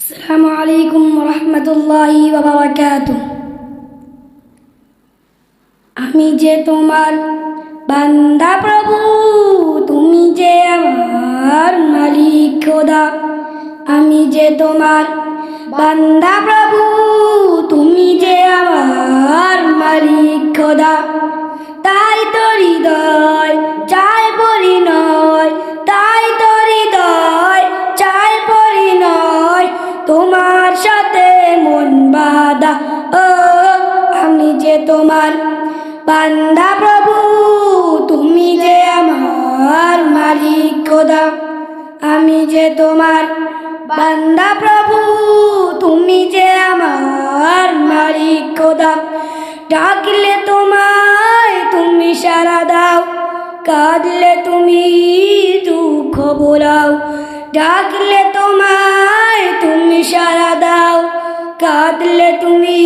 আসসালামু আলাইকুম রহমতুল্লাহি ওয়া বারাকাতুহু। আমি যে তোমার বান্দা প্রভু, তুমি যে আমার মালিক খোদা। আমি যে তোমার বান্দা প্রভু, তুমি যে আমার মালিক খোদা। তাই তো হৃদয় চায় পরিণয়, তাই তো হৃদয় চায় পরিণয়, তোমার সাথে মন বাঁধা। ও আমি যে তোমার বান্দা প্রভু, তুমি যে আমার মালিক খোদা। আমি যে তোমার বান্দা প্রভু, তুমি যে আমার মালিক খোদা। ডাকলে তোমায় তুমি সাড়া দাও, কাঁদলে তুমি দুঃখ ভোলাও। ডাকলে তোমায় তুমি সাড়া দাও, কাঁদলে তুমি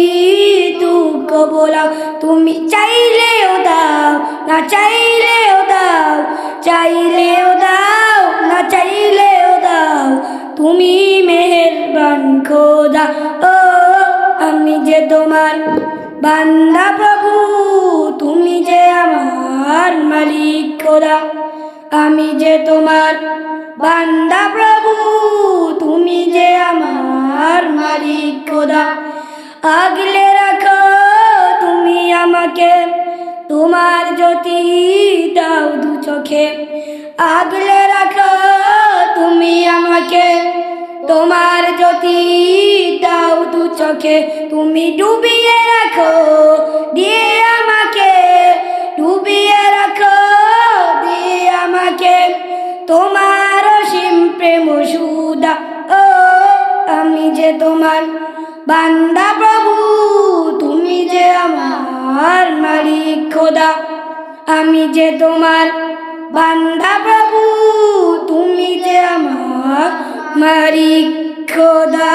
দুঃখ ভোলাও। তুমি চাইলেও দাও, না চাইলেও দাও, চাইলেও দাও, না চাইলেও দাও, তুমি মেহেরবান খোদা। ও আমি যে তোমার বান্দা প্রভু, তুমি যে আমার মালিক খোদা। আমি যে তোমার বান্দা প্রভু, তুমি যে আমার মালিক খোদা। আগলে রাখো তুমি আমাকে, তোমার জ্যোতি দাও দু চোখে। আগলে রাখো তুমি আমাকে, তোমার জ্যোতি দাও দু চোখে। তুমি ডুবিয়ে রাখো দিয়ে আমাকে, ডুবিয়ে রাখো দিয়ে আমাকে, তোমার অসীম প্রেম সুদা। ও আমি যে তোমার বান্দা প্রভু, তুমি যে আমার মালিক খোদা। আমি যে তোমার বান্দা প্রভু, তুমি যে আমার মালিক খোদা।